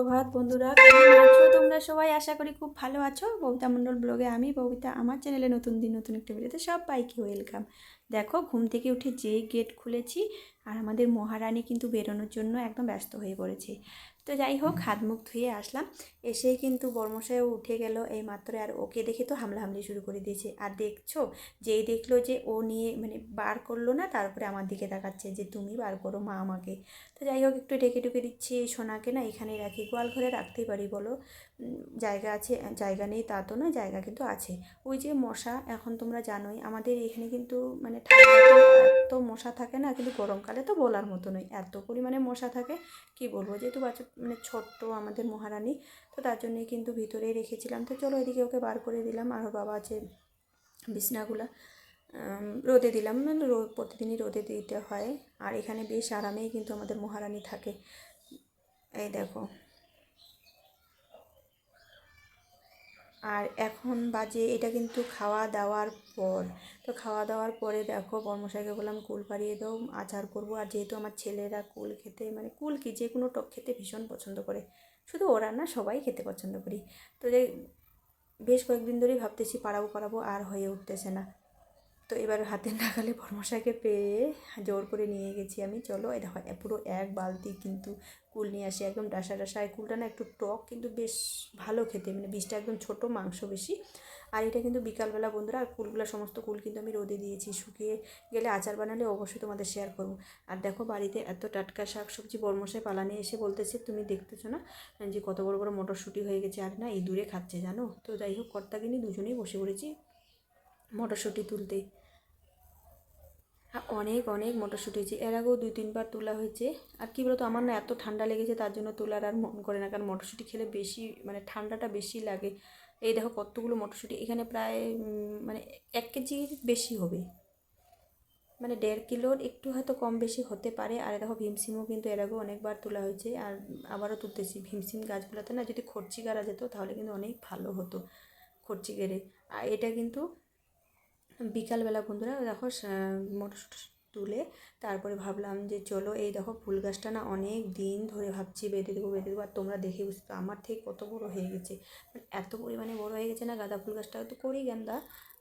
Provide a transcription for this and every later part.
সুপ্রভাত বন্ধুরা, কেমন আছো তোমরা সবাই? আশা করি খুব ভালো আছো। ববিতা মণ্ডল ব্লগে আমি ববিতা, আমার চ্যানেলে নতুন দিন নতুন একটা ভিডিওতে সবাইকে ওয়েলকাম। দেখো, ঘুম থেকে উঠে যেই গেট খুলেছি আর আমাদের মহারানী কিন্তু বেরোনোর জন্য একদম ব্যস্ত হয়ে পড়েছে। তো যাই হোক, হাত মুখ ধুয়ে আসলাম, এসেই কিন্তু বর্মশাইও উঠে গেল এই মাত্র। আর ওকে দেখে তো হামলাহামলি শুরু করে দিয়েছে। আর দেখছো, যেই দেখলো যে ও নিয়ে মানে বার করলো না, তারপরে আমার দিকে তাকাচ্ছে যে তুমি বার করো মা আমাকে। তো যাই হোক, একটু ডেকে ডুকে দিচ্ছি। এই সোনাকে না এখানেই রাখি, গোয়াল ঘরে রাখতেই পারি বলো? জায়গা আছে, জায়গা নেই তা তো না, জায়গা কিন্তু আছে। ওই যে মশা, এখন তোমরা জানোই আমাদের এখানে কিন্তু মানে ঠান্ডাতে এত মশা থাকে না, কিন্তু গরমকালে তো বলার মতো নয়, এত পরিমাণে মশা থাকে কি বলবো। যেহেতু বাচ্চা মানে ছোট্ট আমাদের মহারানী, তো তার জন্যই কিন্তু ভিতরেই রেখেছিলাম। তো চলো এদিকে ওকে বার করে দিলাম। আর ওর বাবা আছে বিছনাগুলা রোদে দিলাম, মানে প্রতিদিনই রোদে দিতে হয়। আর এখানে বেশ আরামেই কিন্তু আমাদের মহারানী থাকে। এই দেখো, আর এখন বাজে এটা কিন্তু খাওয়া দাওয়ার পর। তো খাওয়া দাওয়ার পরে দেখো, বর্মশাইকে বললাম কুল পাড়িয়ে দাও, আচার করবো। আর যেহেতু আমার ছেলেরা কুল খেতে মানে কুল কি যে কোনো টক খেতে ভীষণ পছন্দ করে, শুধু ওরা না, সবাই খেতে পছন্দ করি। তো যে বেশ কয়েকদিন ধরেই ভাবতেছি পাড়াবো পাড়াবো, আর হয়ে উঠতেছে না। তো এবার হাতের নাগালে বর্মশাইকে পেয়ে জোর করে নিয়ে গেছি আমি। চলো, এটা হয় পুরো এক বালতি কিন্তু কুল নিয়ে আসি, একদম ডাসা ডাসা। এই কুলটা না একটু টক, কিন্তু বেশ ভালো খেতে, মানে বীজটা একদম ছোটো, মাংস বেশি। আর এটা কিন্তু বিকালবেলা বন্ধুরা। আর কুলগুলো, সমস্ত কুল কিন্তু আমি রোদে দিয়েছি, শুকিয়ে গেলে আচার বানালে অবশ্যই তোমাদের শেয়ার করবো। আর দেখো, বাড়িতে এত টাটকা শাক সবজি বর্মশাই পালানে এসে বলতেছে তুমি দেখতেছো না যে কত বড় বড় মটরশুঁটি হয়ে গেছে। আর না, ইঁদুরে খাচ্ছে জানো। তো যাই হোক, কর্তাগিনী দুজনেই বসে পড়েছি মটরশুঁটি তুলতে। অনেক অনেক মটরশুঁটি হয়েছে, এর আগেও 2-3 বার তোলা হয়েছে। আর কী বলতো, আমার না এত ঠান্ডা লেগেছে, তার জন্য তোলার আর মন করে না, কারণ মটরশুঁটি খেলে বেশি মানে ঠান্ডাটা বেশি লাগে। এই দেখো কতগুলো মটরশুঁটি এখানে, প্রায় মানে 1 কেজির বেশি হবে, মানে 1.5 কিলোর একটু হয়তো কম বেশি হতে পারে। আর দেখো, ভীমসিমও কিন্তু এর আগেও অনেকবার তোলা হয়েছে, আর আবারও তুলতেছি। ভীমসিম গাছগুলোতে না যদি খরচি গাড়া যেত তাহলে কিন্তু অনেক ভালো হতো, খরচি গেড়ে। আর এটা কিন্তু বিকালবেলা বন্ধুরা দেখো, মটরশুঁটি তুলে তারপরে ভাবলাম যে চলো, এই দেখো ফুল গাছটা না অনেক দিন ধরে ভাবছি বেঁধে দেবো বেঁধে দেবো। আর তোমরা দেখে বুঝতে, আমার থেকে কত বড় হয়ে গেছে, মানে এত পরিমাণে বড় হয়ে গেছে না। গাঁদা ফুল গাছটা তো কড়ি গাঁদা,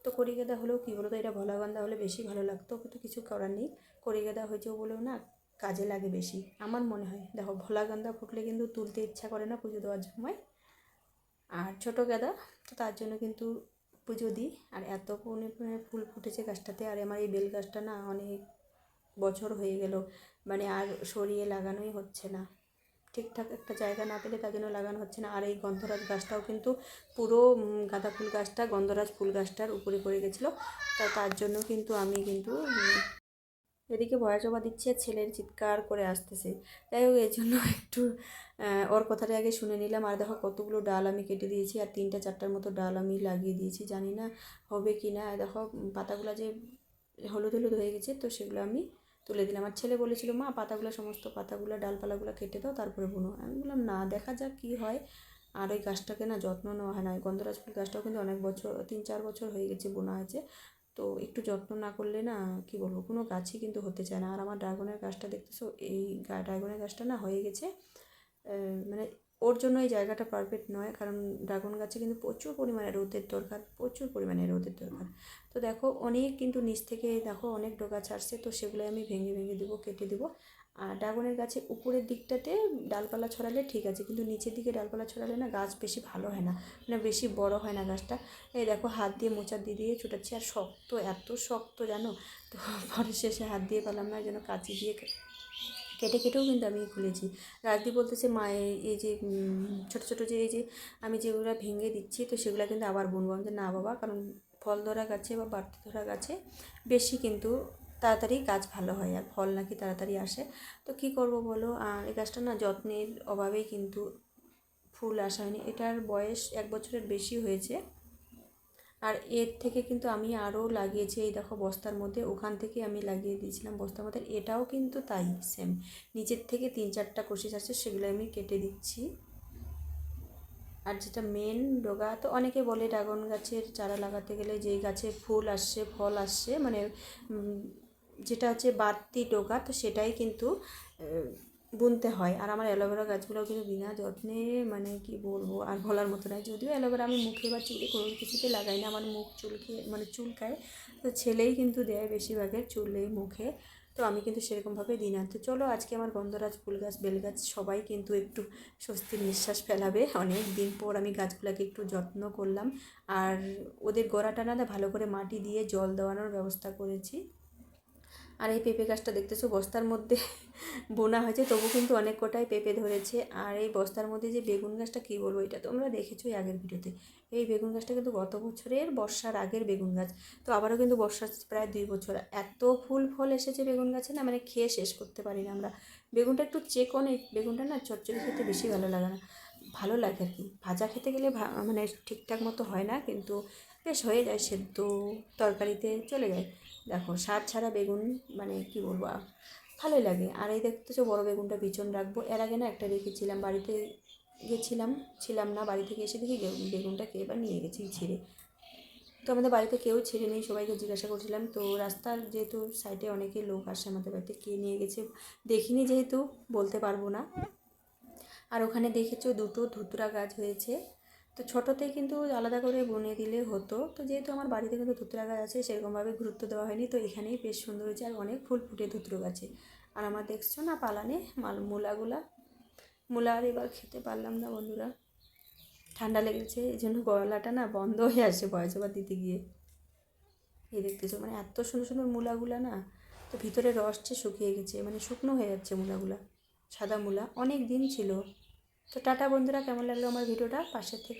তো কড়ি গাঁদা হলেও কী বলো তো, এটা ভোলা গাঁদা হলে বেশি ভালো লাগতো, কিন্তু কিছু করার নেই। কড়ি গাঁদা হয়েছেও বলেও না কাজে লাগে বেশি, আমার মনে হয়। দেখো, ভোলা গাঁদা ফুটলে কিন্তু তুলতে ইচ্ছা করে না পুজো দেওয়ার সময়। আর ছোটো গাঁদা, তো তার জন্য কিন্তু পুজো দিই। আর এত পরিমাণে ফুল ফুটেছে গাছটাতে। আর আমার এই বেল গাছটা না অনেক বছর হয়ে গেল, মানে আর সরিয়ে লাগানোই হচ্ছে না, ঠিকঠাক একটা জায়গা না পেলে তার জন্য লাগানো হচ্ছে না। আর এই গন্ধরাজ গাছটাও কিন্তু পুরো গাঁদা ফুল গাছটা গন্ধরাজ ফুল গাছটার উপরে পড়ে গেছিলো। তার জন্য কিন্তু আমি কিন্তু এদিকে ভয়েস ওভার দিচ্ছে, ছেলের চিৎকার করে আসতেছে। যাই হোক, এই জন্য একটু ওর কথাটা আগে শুনে নিলাম। আর দেখো, কতগুলো ডাল আমি কেটে দিয়েছি, আর 3-4টার মতো ডাল আমি লাগিয়ে দিয়েছি, জানি না হবে কি না। দেখো, পাতাগুলো যে হলুদ হলুদ হয়ে গেছে, তো সেগুলো আমি তুলে দিলাম। আমার ছেলে বলেছিল মা পাতাগুলো, সমস্ত পাতাগুলো ডালপালাগুলো কেটে দাও তারপরে বুনো। আমি বললাম না, দেখা যাক কী হয়। আর ওই গাছটাকে না যত্ন নেওয়া হয় না। গন্ধরাজ ফুল গাছটাও কিন্তু অনেক বছর, 3-4 বছর হয়ে গেছে বোনা হয়েছে। তো একটু যত্ন না করলে না, কি বলবো, কোনো গাছই কিন্তু হতে চায় না। আর আমার ড্রাগনের গাছটা দেখতেছো, এই ড্রাগনের গাছটা না হয়ে গেছে, মানে ওর জন্য এই জায়গাটা পারফেক্ট নয়, কারণ ড্রাগন গাছে কিন্তু প্রচুর পরিমাণে রোদের দরকার, প্রচুর পরিমাণে রোদের দরকার। তো দেখো, অনেক কিন্তু নিচ থেকে দেখো অনেক ডগা ছাড়ছে, তো সেগুলো আমি ভেঙে ভেঙে দেবো, কেটে দেবো। আর ড্রাগনের গাছে উপরের দিকটাতে ডালপালা ছড়ালে ঠিক আছে, কিন্তু নিচের দিকে ডালপালা ছড়ালে না গাছ বেশি ভালো হয় না, মানে বেশি বড় হয় না গাছটা। এই দেখো, হাত দিয়ে মোচা দিয়ে দিয়ে ছুটাচ্ছি। আর শক্ত, এত শক্ত জানো। তো পরে শেষে হাত দিয়ে পেলাম না, যেন কাঁচি দিয়ে কেটে কেটেও কিন্তু আমি খুলেছি। রাজদীপ বলতেছে মা, এই যে ছোটো ছোটো যে এই যে আমি যেগুলো ভেঙে দিচ্ছি, তো সেগুলো কিন্তু আবার বুনবো। আমি না বাবা, কারণ ফল ধরা গাছে বা বাড়তে ধরা গাছে বেশি কিন্তু তাড়াতাড়ি গাছ ভালো হয়, আর ফল নাকি তাড়াতাড়ি আসে। তো কী করব বলো, আর এই গাছটা না যত্নের অভাবেই কিন্তু ফুল আসা হয়নি। এটার বয়স 1 বছরের বেশি হয়েছে। আর এর থেকে কিন্তু আমি আরও লাগিয়েছি, এই দেখো বস্তার মধ্যে, ওখান থেকে আমি লাগিয়ে দিয়েছিলাম বস্তার মধ্যে। এটাও কিন্তু তাই সেম, নিচের থেকে 3-4টা কোশিস আছে, সেগুলো আমি কেটে দিচ্ছি। আর যেটা মেন ডগা, তো অনেকে বলে ড্রাগন গাছের চারা লাগাতে গেলে যেই গাছে ফুল আসছে ফল আসছে, মানে যেটা হচ্ছে বাড়তি ডগা, তো সেটাই কিন্তু বুনতে হয়। আর আমার অ্যালোভেরা গাছগুলোও কিন্তু বিনা যত্নে মানে কি বলবো আর বলার মতো নয়। যদিও অ্যালোভেরা আমি মুখে বা চুলে কোনো কিছুতে লাগাই না, আমার মুখ চুলকে মানে চুলকায়, তো ছেলেই কিন্তু দেয় বেশিরভাগের চুলে মুখে, তো আমি কিন্তু সেরকমভাবে দিই না। তো চলো আজকে আমার গন্ধরাজ, ফুল গাছ, বেল গাছ সবাই কিন্তু একটু স্বস্তির নিঃশ্বাস ফেলাবে। অনেক দিন পর আমি গাছগুলোকে একটু যত্ন করলাম, আর ওদের গোড়াটা না ভালো করে মাটি দিয়ে জল দেওয়ানোর ব্যবস্থা করেছি। আর এই পেঁপে গাছটা দেখতেছো বস্তার মধ্যে বোনা হয়েছে, তবু কিন্তু অনেক কটাই পেঁপে ধরেছে। আর এই বস্তার মধ্যে যে বেগুন গাছটা কী বলবো, এটা তোমরা দেখেছোই আগের ভিডিওতে। এই বেগুন গাছটা কিন্তু গত বছরের বর্ষার আগের বেগুন গাছ, তো আবারও কিন্তু বর্ষা প্রায় 2 বছর, এত ফুল ফল এসেছে বেগুন গাছে না, মানে খেয়ে শেষ করতে পারি না আমরা। বেগুনটা একটু চেকন, এই বেগুনটা না চচ্চড়ি খেতে বেশি ভালো লাগে না, ভালো লাগে আর কি। ভাজা খেতে গেলে মানে ঠিকঠাক মতো হয় না, কিন্তু বেশ হয়ে যায়, সেদ্ধ তরকারিতে চলে যায়। দেখো সার ছাড়া বেগুন মানে কি বলবো, ভালোই লাগে। আর এই দেখতেছো বড় বেগুনটা বিচন রাখবো, এর আগে না একটা রেখেছিলাম, বাড়িতে ছিলাম না, বাড়ি থেকে এসে দেখি বেগুনটা কে এবার নিয়ে গেছি ছিঁড়ে। তো আমাদের বাড়িতে কেউ ছেড়ে নেই, সবাইকে জিজ্ঞাসা করছিলাম, তো রাস্তার যেহেতু সাইডে অনেকে লোক আসে আমাদের বাড়িতে, কে নিয়ে গেছে দেখিনি, যেহেতু বলতে পারবো না। আর ওখানে দেখেছো দুটো ধুতরা গাছ হয়েছে, তো ছোটোতেই কিন্তু আলাদা করে বুনে দিলে হতো, তো যেহেতু আমার বাড়িতে কিন্তু ধুতরা গাছ আছে সেরকমভাবে গুরুত্ব দেওয়া হয়নি, তো এখানেই বেশ সুন্দর হয়েছে, আর অনেক ফুল ফুটে ধুতরো গাছে। আর আমার দেখছো না পালানে মূলা আর এবার খেতে পারলাম না বন্ধুরা, ঠান্ডা লেগেছে, এই জন্য গলাটা না বন্ধ হয়ে আসে ভয়েস ওভার দিতে গিয়ে। এই দেখতেছো মানে এত সুন্দর সুন্দর মূলাগুলা না, তো ভিতরে রস যে শুকিয়ে গেছে, মানে শুকনো হয়ে যাচ্ছে মূলাগুলা, সাদা মূলা অনেক দিন ছিল। তো টাটা বন্ধুরা, কেমন লাগলো আমার ভিডিওটা, পাশে থেকে